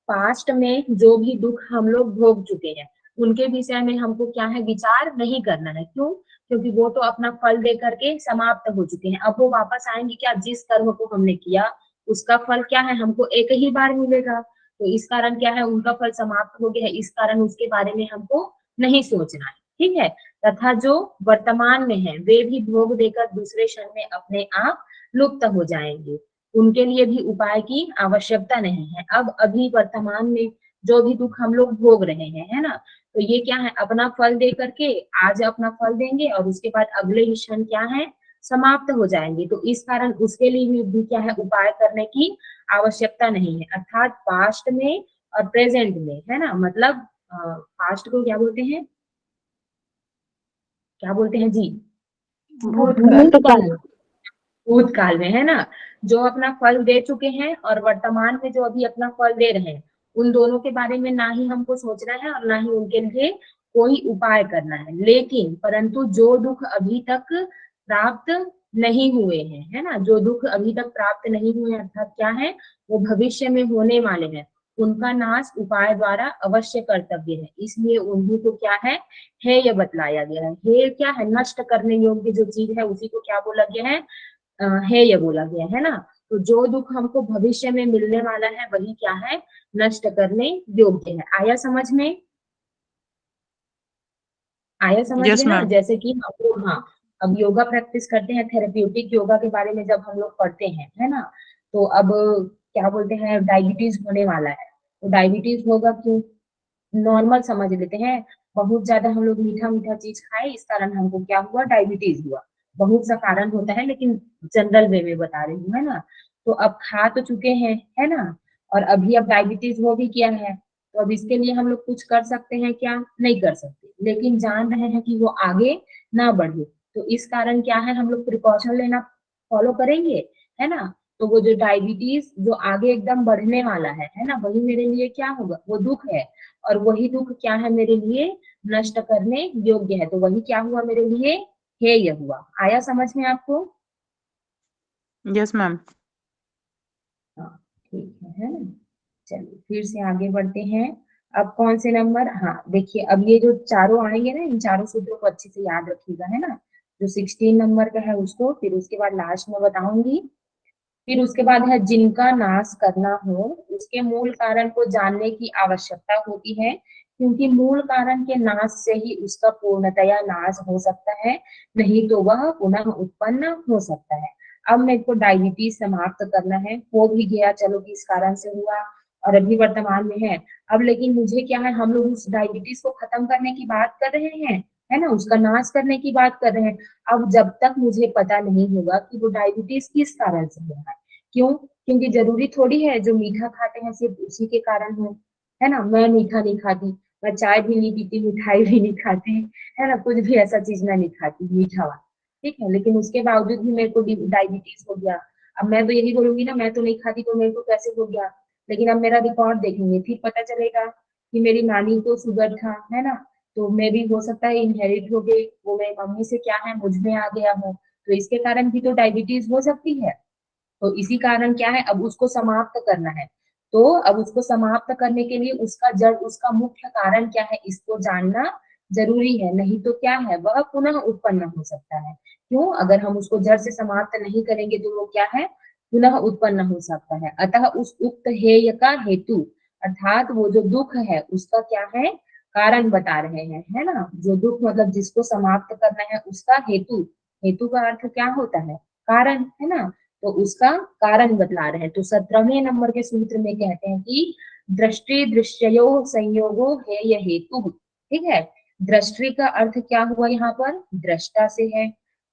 पास्ट में जो भी दुख हम लोग भोग चुके हैं उनके विषय में हमको क्या है, विचार नहीं करना है। क्यों? क्योंकि वो तो अपना फल दे करके समाप्त हो चुके हैं। अब वो वापस आएंगे क्या, जिस कर्म को हमने किया उसका फल क्या है, हमको एक ही बार मिलेगा। तो इस कारण क्या है, उनका फल समाप्त हो गया है, इस कारण उसके बारे में हमको नहीं सोचना है, ठीक है। तथा जो वर्तमान में है वे भी भोग देकर दूसरे क्षण में अपने आप लुप्त हो जाएंगे, उनके लिए भी उपाय की आवश्यकता नहीं है। अब अभी वर्तमान में जो भी दुख हम लोग भोग रहे हैं, है ना, तो ये क्या है, अपना फल दे करके आज अपना फल देंगे और उसके बाद अगले ही क्षण क्या है, समाप्त हो जाएंगे। तो इस कारण उसके लिए भी क्या है, उपाय करने की आवश्यकता नहीं है। अर्थात पास्ट में और प्रेजेंट में, है ना, मतलब पास्ट को क्या बोलते हैं, क्या बोलते हैं जी, भूतकाल। भूतकाल में, है ना, जो अपना फल दे चुके हैं और वर्तमान में जो अभी अपना फल दे रहे हैं, उन दोनों के बारे में ना ही हमको सोचना है और ना ही उनके लिए कोई उपाय करना है। लेकिन परंतु जो दुख अभी तक प्राप्त नहीं हुए हैं, है ना, जो दुख अभी तक प्राप्त नहीं हुए अर्थात क्या है, वो भविष्य में होने वाले हैं, उनका नाश उपाय द्वारा अवश्य कर्तव्य है। इसलिए उन्हीं को क्या है, हेय बतलाया गया है। हेय क्या है, नष्ट करने योग्य जो चीज है उसी को क्या बोला गया है, हेय बोला गया है ना। तो जो दुख हमको भविष्य में मिलने वाला है वही क्या है, नष्ट करने योग्य है। आया समझ में, आया समझ यस में ना। मैम। जैसे कि हम लोग, हाँ, अब योगा प्रैक्टिस करते हैं, थेरेप्यूटिक योगा के बारे में जब हम लोग पढ़ते हैं, है ना, तो अब क्या बोलते हैं, डायबिटीज होने वाला है, तो डायबिटीज होगा क्यों, नॉर्मल समझ लेते हैं, बहुत ज्यादा हम लोग मीठा मीठा चीज खाए, इस कारण हमको क्या हुआ, डायबिटीज हुआ। बहुत सा कारण होता है, लेकिन जनरल वे में बता रही हूँ, है ना। तो अब खा तो चुके हैं, है ना, और अभी अब डायबिटीज हो भी किया है, तो अब इसके लिए हम लोग कुछ कर सकते हैं क्या, नहीं कर सकते, लेकिन जान रहे हैं कि वो आगे ना बढ़े, तो इस कारण क्या है, हम लोग प्रिकॉशन लेना फॉलो करेंगे, है ना। तो वो जो डायबिटीज जो आगे एकदम बढ़ने वाला है ना, वही मेरे लिए क्या होगा, वो दुख है, और वही दुख क्या है मेरे लिए, नष्ट करने योग्य है, तो वही क्या हुआ मेरे लिए, हेय हुआ। आया समझ में आपको, यस मैम। हाँ ठीक है ना। चलिए फिर से आगे बढ़ते हैं। अब कौन से नंबर, हाँ देखिए, अब ये जो चारों आएंगे ना, इन चारों सूत्रों को अच्छे से याद रखिएगा, है ना। जो 16 नंबर का है उसको फिर उसके बाद लास्ट में बताऊंगी। फिर उसके बाद है, जिनका नाश करना हो उसके मूल कारण को जानने की आवश्यकता होती है, क्योंकि मूल कारण के नाश से ही उसका पूर्णतया नाश हो सकता है, नहीं तो वह पुनः उत्पन्न हो सकता है। अब मेरे को डायबिटीज समाप्त करना है, हो भी गया, चलो कि इस कारण से हुआ और अभी वर्तमान में है। अब लेकिन मुझे क्या है, हम लोग उस डायबिटीज को खत्म करने की बात कर रहे हैं, है ना, उसका नाश करने की बात कर रहे हैं। अब जब तक मुझे पता नहीं होगा कि वो डायबिटीज किस कारण से हो रहा है, क्यों, क्योंकि जरूरी थोड़ी है जो मीठा खाते हैं सिर्फ उसी के कारण हो, है ना। मैं मीठा नहीं खाती, मैं चाय भी नहीं पीती, मिठाई भी नहीं खाती, है ना, कुछ भी ऐसा चीज मैं नहीं खाती मीठा वाला, ठीक है, लेकिन उसके बावजूद भी मेरे को डायबिटीज हो गया। अब मैं तो यही बोलूंगी ना, मैं तो नहीं खाती तो मेरे को कैसे हो गया, लेकिन अब मेरा रिकॉर्ड देखेंगे फिर पता चलेगा कि मेरी नानी को शुगर था, है ना, तो मैं भी हो सकता है इनहेरिट हो गई, वो मेरी मम्मी से क्या है मुझ में आ गया हो, तो इसके कारण भी तो डायबिटीज हो सकती है। तो इसी कारण क्या है, अब उसको समाप्त करना है। तो अब उसको समाप्त करने के लिए उसका जड़, उसका मुख्य कारण क्या है, इसको जानना जरूरी है, नहीं तो क्या है, वह पुनः उत्पन्न हो सकता है। क्यों, अगर हम उसको जड़ से समाप्त नहीं करेंगे तो वो क्या है, पुनः उत्पन्न हो सकता है। अतः उस उक्त हेय का हेतु, अर्थात वो जो दुख है उसका क्या है, कारण बता रहे हैं, है ना। जो दुख मतलब जिसको समाप्त करना है उसका हेतु, हेतु का अर्थ क्या होता है, कारण, है ना, तो उसका कारण बतला रहे हैं। तो 17वें नंबर के सूत्र में कहते हैं कि दृष्टि दृश्यो संयोगो है यह हेतु, ठीक है। दृष्टि का अर्थ क्या हुआ यहाँ पर, दृष्टा से है।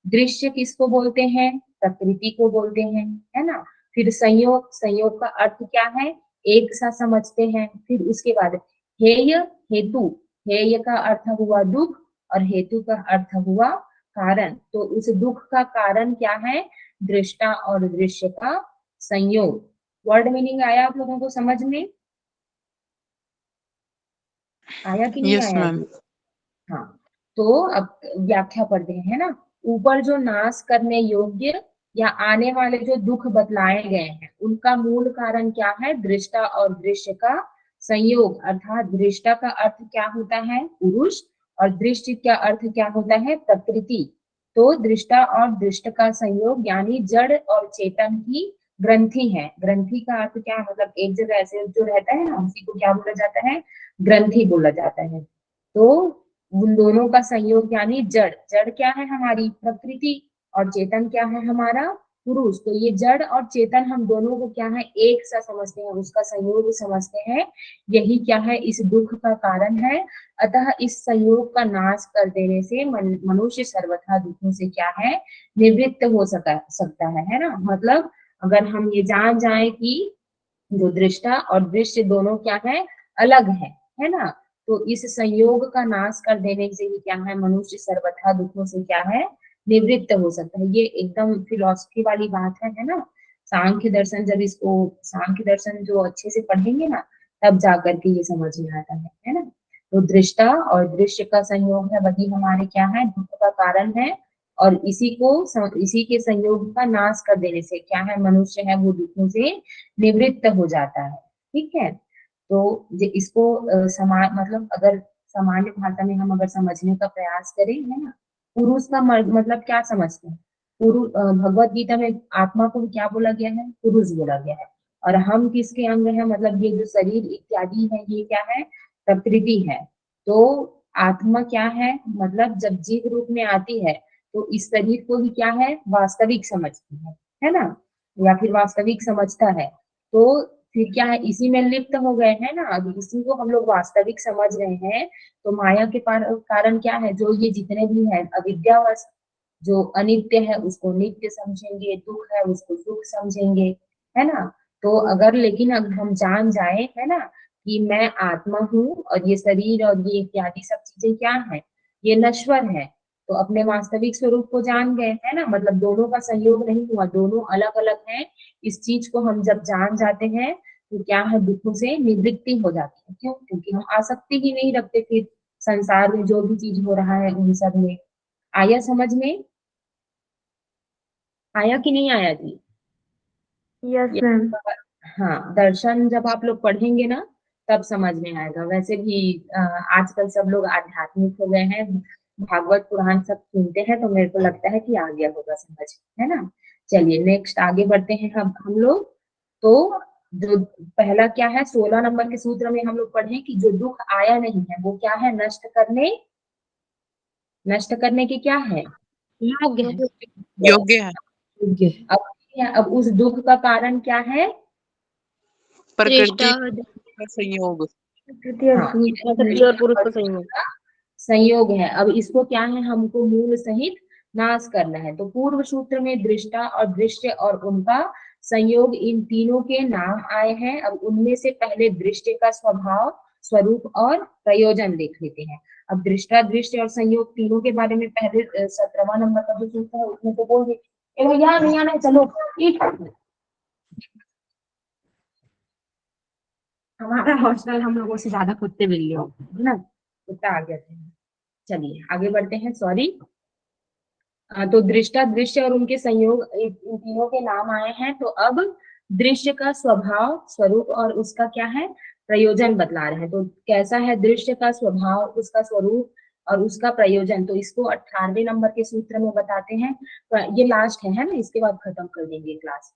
दृश्य किसको बोलते हैं, प्रकृति को बोलते हैं, है ना। फिर संयोग, संयोग का अर्थ क्या है, एक सा समझते हैं। फिर उसके बाद हेय, हेतु, हेय का अर्थ हुआ दुख और हेतु का अर्थ हुआ कारण। तो उस दुख का कारण क्या है, दृष्टा और दृश्य का संयोग। वर्ड मीनिंग आया आप लोगों को समझ में, आया कि नहीं यस आया मैम। ये, हाँ। तो अब व्याख्या पढ़ते हैं, है ना। ऊपर जो नाश करने योग्य या आने वाले जो दुख बतलाए गए हैं उनका मूल कारण क्या है, दृष्टा और दृश्य का संयोग, अर्थात दृष्टा का अर्थ क्या होता है, पुरुष, और दृश्य का अर्थ क्या होता है, प्रकृति। तो दृष्टा और दृष्ट का संयोग यानी जड़ और चेतन की ग्रंथि है। ग्रंथि का अर्थ क्या है, मतलब एक जगह ऐसे जो रहता है ना उसी को क्या बोला जाता है, ग्रंथि बोला जाता है। तो उन दोनों का संयोग यानी जड़, जड़ क्या है हमारी प्रकृति, और चेतन क्या है हमारा पुरुष। तो ये जड़ और चेतन हम दोनों को क्या है, एक सा समझते हैं, उसका संयोग समझते हैं, यही क्या है, इस दुख का कारण है। अतः इस संयोग का नाश कर देने से मनुष्य सर्वथा दुखों से क्या है, निवृत्त हो सकता है ना। मतलब अगर हम ये जान जाए कि जो दृष्टा और दृश्य दोनों क्या है, अलग है ना, तो इस संयोग का नाश कर देने से ही क्या है, मनुष्य सर्वथा दुखों से क्या है, निवृत्त हो सकता है। ये एकदम फिलॉसफी वाली बात है ना। सांख्य दर्शन जब इसको सांख्य दर्शन जो अच्छे से पढ़ेंगे ना, तब जाकर के ये समझ में आता है ना। तो दृष्टा और दृश्य का संयोग है, वही हमारे क्या है, दुख का कारण है। और इसी के संयोग का नाश कर देने से क्या है, मनुष्य है वो दुखों से निवृत्त हो जाता है। ठीक है। तो इसको मतलब अगर सामान्य भाषा में हम अगर समझने का प्रयास करें, है ना, पुरुष का मतलब क्या समझते हैं? भगवत गीता में आत्मा को क्या बोला गया है? पुरुष बोला गया है। और हम किसके अंग है? मतलब ये जो शरीर इत्यादि है, ये क्या है? प्रकृति है। तो आत्मा क्या है? मतलब जब जीव रूप में आती है तो इस शरीर को ही क्या है, वास्तविक समझती है ना, या फिर वास्तविक समझता है। तो फिर क्या है, इसी में लिप्त हो गए हैं ना। अब इसी को हम लोग वास्तविक समझ रहे हैं। तो माया के कारण क्या है, जो ये जितने भी है अविद्यावश, जो अनित्य है उसको नित्य समझेंगे, दुख है उसको सुख समझेंगे, है ना। तो अगर लेकिन अगर हम जान जाए, है ना, कि मैं आत्मा हूँ और ये शरीर और ये इत्यादि सब चीजें क्या है, ये नश्वर है, तो अपने वास्तविक स्वरूप को जान गए, है ना। मतलब दोनों का संयोग नहीं हुआ, दोनों अलग अलग हैं। इस चीज को हम जब जान जाते हैं तो क्या है, दुखों से निवृत्ति हो जाती है। क्यों? क्योंकि हम आसक्ति ही नहीं रखते फिर संसार में जो भी चीज हो रहा है उन सब में। आया समझ में? आया कि नहीं आया जी? Yes ma'am. हाँ, दर्शन जब आप लोग पढ़ेंगे ना, तब समझ में आएगा। वैसे भी आजकल सब लोग आध्यात्मिक हो गए हैं, भागवत पुराण सब सुनते हैं, तो मेरे को लगता है कि आ गया होगा समझ, है ना। चलिए नेक्स्ट आगे बढ़ते हैं हम लोग। तो जो पहला क्या है, 16 नंबर के सूत्र में हम लोग पढ़े कि जो दुख आया नहीं है वो क्या है, नष्ट करने के क्या है, योग्य है। योग्य है। अब उस दुख का कारण क्या है? प्रकृति दृष्टा का संयोग। हाँ, प्रकृति और पुरुष का संयोग। संयोग है। अब इसको क्या है, हमको मूल सहित नाश करना है। तो पूर्व सूत्र में दृष्टा और दृश्य और उनका संयोग, इन तीनों के नाम आए हैं। अब उनमें से पहले दृश्य का स्वभाव, स्वरूप और प्रयोजन देख लेते हैं। अब दृष्टा, दृश्य और संयोग तीनों के बारे में पहले 17वां नंबर का जो सूत्र है उसमें तो बोल दे। भैया नहीं आना है, चलो हमारा हॉस्टल हम लोगों से ज्यादा कुत्ते बिल्ली हो है ना, कुत्ता आ गया थे। चलिए आगे बढ़ते हैं, सॉरी। तो दृष्टा, दृश्य और उनके संयोग, इन तीनों के नाम आए हैं। तो अब दृश्य का स्वभाव, स्वरूप और उसका क्या है, प्रयोजन बतला रहे हैं। तो कैसा है दृश्य का स्वभाव, उसका स्वरूप और उसका प्रयोजन, तो इसको 18वें नंबर के सूत्र में बताते हैं। तो ये लास्ट है ना, इसके बाद खत्म कर देंगे क्लास।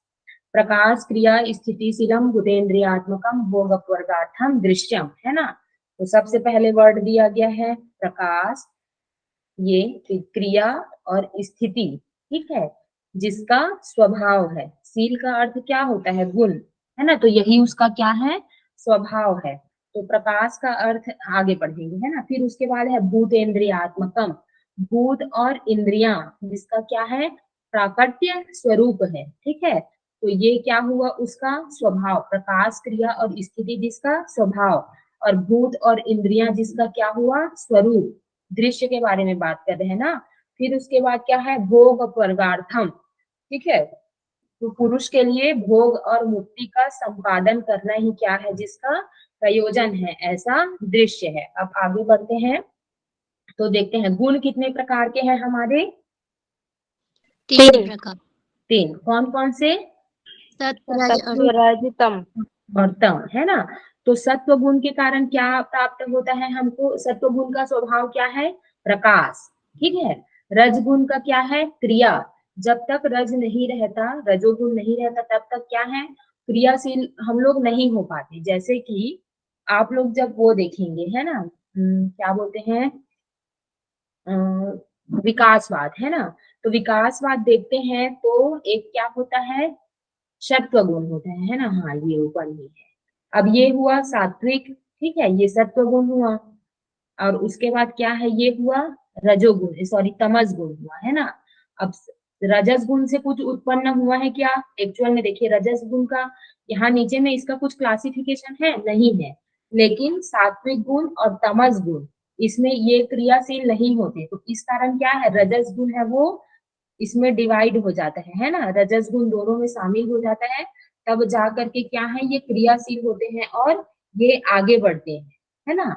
प्रकाश क्रिया स्थितिशीलम भूतेन्द्रियात्मकम भोगवर्गार्थम दृश्यम, है ना। तो सबसे पहले वर्ड दिया गया है प्रकाश, ये क्रिया और स्थिति, ठीक है, जिसका स्वभाव है। शील का अर्थ क्या होता है, गुण, है ना। तो यही उसका क्या है, स्वभाव है। तो प्रकाश का अर्थ आगे पढ़ेंगे, है ना। फिर उसके बाद है भूतेन्द्रियात्मकम, भूत और इंद्रिया जिसका क्या है, प्राकट्य स्वरूप है, ठीक है। तो ये क्या हुआ, उसका स्वभाव, प्रकाश क्रिया और स्थिति जिसका स्वभाव, और भूत और इंद्रिया जिसका क्या हुआ, स्वरूप, दृश्य के बारे में बात कर रहे हैं ना। फिर उसके बाद क्या है, भोग वर्गार्थम, ठीक है। तो पुरुष के लिए भोग और मुक्ति का संपादन करना ही क्या है, जिसका प्रयोजन है, ऐसा दृश्य है। अब आगे बढ़ते हैं तो देखते हैं गुण कितने प्रकार के हैं हमारे, 3 प्रकार। 3। कौन कौन से? सत्व, रज और सत्व, रज, तम। और तम, है ना। तो सत्व गुण के कारण क्या प्राप्त होता है हमको, सत्व गुण का स्वभाव क्या है, प्रकाश, ठीक है। रजगुण का क्या है, क्रिया, जब तक रज नहीं रहता, रजोगुण नहीं रहता, तब तक क्या है, क्रियाशील हम लोग नहीं हो पाते। जैसे कि आप लोग जब वो देखेंगे, है ना, क्या बोलते हैं, विकासवाद, है ना। तो विकासवाद देखते हैं तो एक क्या होता है, सत्व गुण होता है ना। हाँ, ये ऊपर ही है। अब ये हुआ सात्विक, ठीक है, ये सत्व गुण हुआ। और उसके बाद क्या है, ये हुआ रजोगुण, सॉरी तमस गुण हुआ, है ना। अब रजस गुण से कुछ उत्पन्न हुआ है क्या, एक्चुअल में देखिए रजस गुण का यहाँ नीचे में इसका कुछ क्लासिफिकेशन है नहीं है, लेकिन सात्विक गुण और तमस गुण इसमें ये क्रियाशील नहीं होते। तो इस कारण क्या है, रजस गुण है वो इसमें डिवाइड हो जाता है ना, रजस गुण दोनों में शामिल हो जाता है, तब जा करके क्या है, ये क्रियाशील होते हैं और ये आगे बढ़ते हैं, है ना।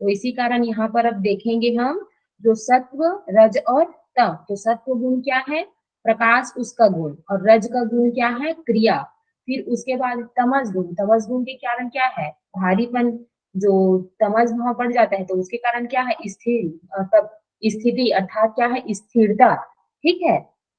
तो इसी कारण यहाँ पर अब देखेंगे हम, जो सत्व, रज और तम, तो सत्व गुण क्या है, प्रकाश उसका गुण, और रज का गुण क्या है, क्रिया। फिर उसके बाद तमस गुण, तमस गुण के कारण क्या है, भारीपन, जो तमस वहां पड़ जाता है, तो उसके कारण क्या है, स्थिर, तब स्थिति अर्थात क्या है, स्थिरता, ठीक है,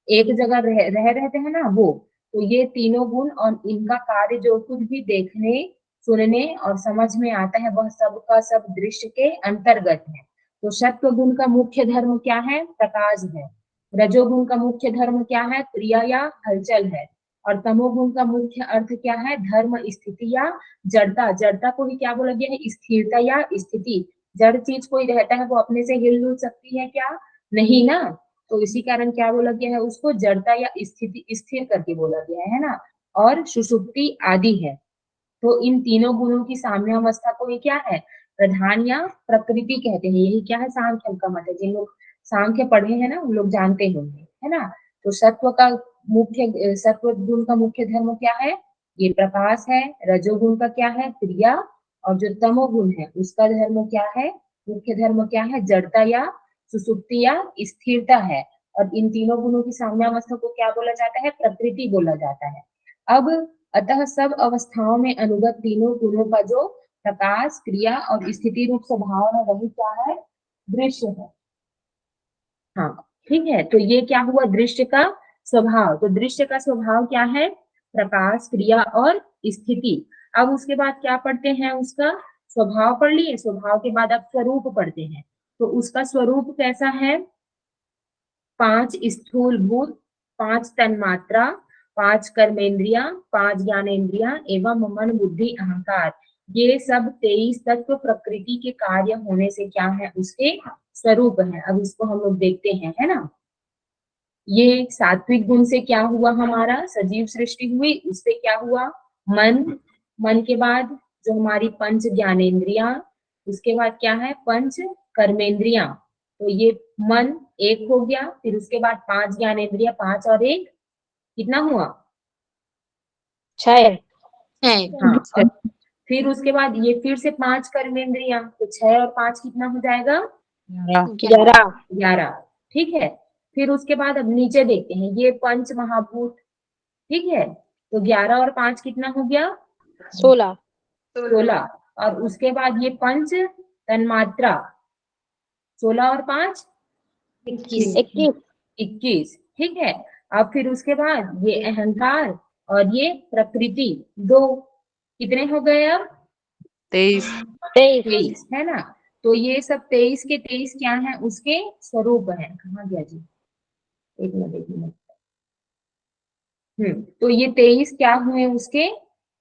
एक जगह रह रहते हैं ना वो। तो ये तीनों गुण और इनका कार्य जो कुछ भी देखने, सुनने और समझ में आता है, वह सब का सब दृश्य के अंतर्गत है। तो सत्व गुण का मुख्य धर्म क्या है, प्रकाश है। रजोगुण का मुख्य धर्म क्या है, क्रिया या हलचल है। और तमोगुण का मुख्य अर्थ क्या है, धर्म, स्थिति या जड़ता। जड़ता को भी क्या बोला गया है, स्थिरता या स्थिति। जड़ चीज कोई रहता है वो अपने से हिल डुल सकती है क्या, नहीं ना। तो इसी कारण क्या बोला गया है, उसको जड़ता या स्थिति, स्थिर करके बोला गया है ना। और सुषुप्ति आदि है। तो इन तीनों गुणों की साम्यावस्था को ये क्या है, प्रधान या प्रकृति कहते हैं। यही क्या है, सांख्य का मत है। जिन लोग सांख्य पढ़े हैं ना उन लोग जानते होंगे, है ना। तो सत्व गुण का मुख्य धर्म क्या है, ये प्रकाश है। रजोगुण का क्या है, क्रिया। और जो तमोगुण है उसका धर्म क्या है, मुख्य धर्म क्या है, जड़ता या सुसुप्ति या स्थिरता है। और इन तीनों गुणों की साम्यावस्था को क्या बोला जाता है, प्रकृति बोला जाता है। अब अतः सब अवस्थाओं में अनुगत तीनों गुणों का जो प्रकाश, क्रिया और स्थिति रूप स्वभाव है, वही क्या है, दृश्य है। हाँ, ठीक है। तो ये क्या हुआ, दृश्य का स्वभाव। तो दृश्य का स्वभाव क्या है, प्रकाश, क्रिया और स्थिति। अब उसके बाद क्या पढ़ते हैं, उसका स्वभाव पढ़ लिए, स्वभाव के बाद अब स्वरूप पढ़ते हैं। तो उसका स्वरूप कैसा है, 5 स्थूल भूत, 5 तन्मात्रा, 5 कर्मेंद्रिया, 5 ज्ञानेन्द्रिया एवं मन, बुद्धि, अहंकार। ये सब 23 तत्व प्रकृति के कार्य होने से क्या है, उसके स्वरूप है। अब इसको हम लोग देखते हैं, है ना। ये सात्विक गुण से क्या हुआ, हमारा सजीव सृष्टि हुई। उससे क्या हुआ, मन। मन के बाद जो हमारी पंच ज्ञानेन्द्रिया, उसके बाद क्या है, पंच कर्मेंद्रिया। तो ये मन एक हो गया। फिर उसके बाद 5 ज्ञानेन्द्रिया, 5 और 1 कितना हुआ, 6 है। हाँ। अब फिर उसके बाद ये फिर से 5 कर्मेंद्रिया, तो 6 और 5 कितना हो जाएगा, 11 11, ठीक है। फिर उसके बाद अब नीचे देखते हैं, ये पंच महाभूत, ठीक है। तो 11 और 5 कितना हो गया, 16 16। और उसके बाद ये पंच तन्मात्रा, 16 और 5 21, ठीक है। अब फिर उसके बाद ये अहंकार और ये प्रकृति, 2 कितने हो गए, अब 23 23, है ना। तो ये सब 23 के 23 क्या है, उसके स्वरूप है। कहाँ गया जी, एक मिनट। तो ये 23 क्या हुए, उसके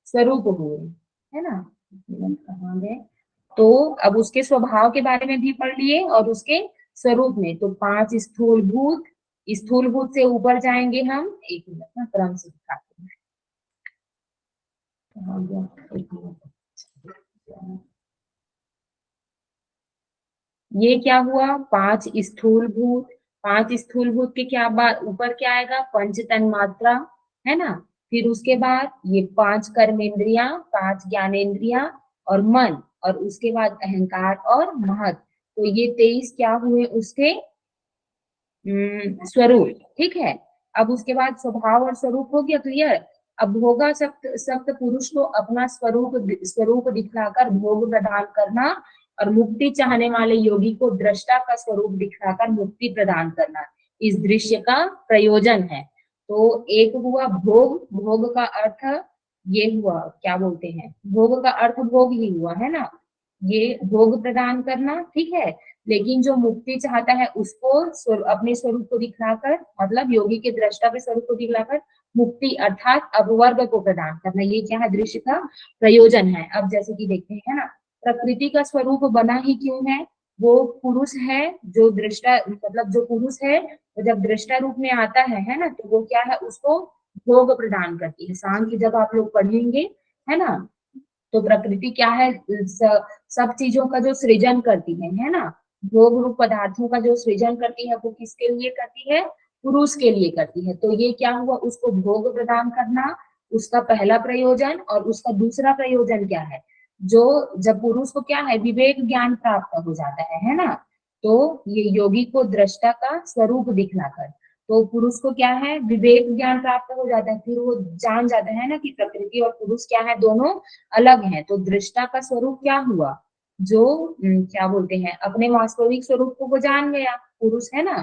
स्वरूप हुए, है ना। कहाँ गए, तो अब उसके स्वभाव के बारे में भी पढ़ लिए और उसके स्वरूप में। तो 5 स्थूल भूत, स्थूल भूत से ऊपर जाएंगे हम, एक मिनट ना, क्रम से दिखाते हैं। कहाँ गया, एक मिनट। ये क्या हुआ, 5 स्थूल भूत। 5 स्थूल भूत के क्या बाद ऊपर क्या आएगा, पंच तन्मात्रा, है ना। फिर उसके बाद ये 5 कर्मेंद्रिया, 5 ज्ञानेन्द्रिया और मन, और उसके बाद अहंकार और महत। तो ये 23 क्या हुए, उसके स्वरूप, ठीक है। अब उसके बाद स्वभाव और स्वरूप हो गया क्लियर। अब होगा सप्त सप्त पुरुष को अपना स्वरूप दिखलाकर भोग प्रदान करना, और मुक्ति चाहने वाले योगी को दृष्टा का स्वरूप दिखलाकर मुक्ति प्रदान करना, इस दृश्य का प्रयोजन है। तो एक हुआ भोग, भोग का अर्थ ये हुआ, क्या बोलते हैं, भोग का अर्थ भोग ही हुआ, है ना। ये भोग प्रदान करना, ठीक है। लेकिन जो मुक्ति चाहता है उसको अपने स्वरूप को दिखलाकर, मतलब योगी के दृष्टा के स्वरूप को दिखलाकर मुक्ति अर्थात अपवर्ग को प्रदान करना, ये क्या है, दृश्य का प्रयोजन है। अब जैसे कि देखते हैं, है ना, प्रकृति का स्वरूप बना ही क्यों है, वो पुरुष है, जो दृष्टा, मतलब जो पुरुष है तो जब दृष्टा रूप में आता है ना, तो वो क्या है, उसको भोग प्रदान करती है। सांख्य जब आप लोग पढ़ेंगे, है ना, तो प्रकृति क्या है, सब चीजों का जो सृजन करती है ना, भोग रूप पदार्थों का जो सृजन करती है, वो किसके लिए करती है, पुरुष के लिए करती है। तो ये क्या हुआ, उसको भोग प्रदान करना उसका पहला प्रयोजन, और उसका दूसरा प्रयोजन क्या है, जो जब पुरुष को क्या है विवेक ज्ञान प्राप्त हो जाता है ना, तो ये योगी को दृष्टा का स्वरूप दिखलाकर, तो पुरुष को क्या है विवेक ज्ञान प्राप्त हो जाता है, फिर वो जान जाता है ना कि प्रकृति और पुरुष क्या है, दोनों अलग हैं। तो दृष्टा का स्वरूप क्या हुआ, जो क्या बोलते हैं अपने वास्तविक स्वरूप को वो जान गया, पुरुष है ना,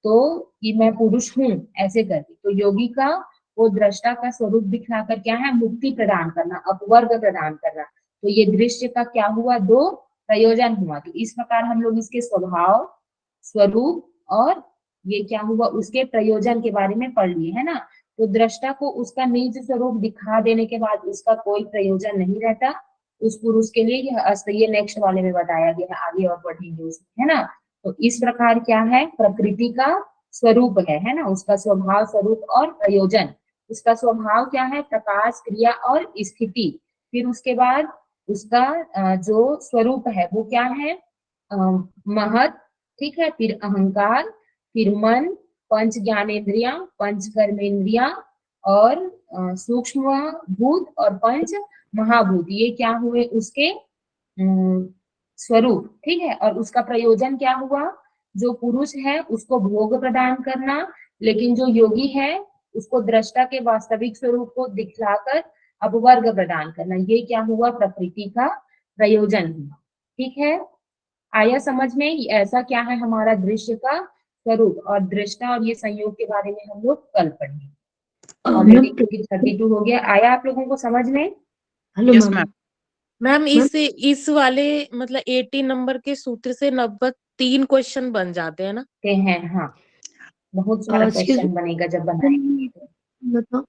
तो कि मैं पुरुष हूँ ऐसे करके। तो योगी का वो दृष्टा का स्वरूप दिखलाकर क्या है मुक्ति प्रदान करना, अपवर्ग प्रदान करना। तो ये दृश्य का क्या हुआ, दो प्रयोजन हुआ। तो इस प्रकार हम लोग इसके स्वभाव, स्वरूप और ये क्या हुआ उसके प्रयोजन के बारे में पढ़ लिए है ना। तो दृष्टा को उसका निज स्वरूप दिखा देने के बाद उसका कोई प्रयोजन नहीं रहता उस पुरुष के लिए, यह ये नेक्स्ट वाले में बताया गया है, आगे और पढ़ेंगे उसमें है ना। तो इस प्रकार क्या है प्रकृति का स्वरूप है ना, उसका स्वभाव, स्वरूप और प्रयोजन। उसका स्वभाव क्या है, प्रकाश, क्रिया और स्थिति। फिर उसके बाद उसका जो स्वरूप है वो क्या है, महत, ठीक है, फिर अहंकार, फिर मन, पंच ज्ञानेन्द्रिया, पंच कर्मेंद्रिया और सूक्ष्म भूत और पंच महाभूत, ये क्या हुए उसके स्वरूप, ठीक है। और उसका प्रयोजन क्या हुआ, जो पुरुष है उसको भोग प्रदान करना, लेकिन जो योगी है उसको दृष्टा के वास्तविक स्वरूप को दिखलाकर अपवर्ग प्रदान करना, ये क्या हुआ प्रकृति का प्रयोजन हुआ, ठीक है। आया समझ में, ऐसा क्या है हमारा दृश्य का स्वरूप और दृष्टा और ये संयोग के बारे में हम लोग कल पढ़ेंगे। ऑलरेडी क्योंकि 32 हो गया, आया आप लोगों को समझ में? Hello yes ma'am. Ma'am. Ma'am इस वाले मतलब 80 नंबर के सूत्र से लगभग 3 क्वेश्चन बन जाते हैं ना? ते हैं हाँ, बहुत सारा excuse क्वेश्चन बनेगा जब बनाएंगे। बताओ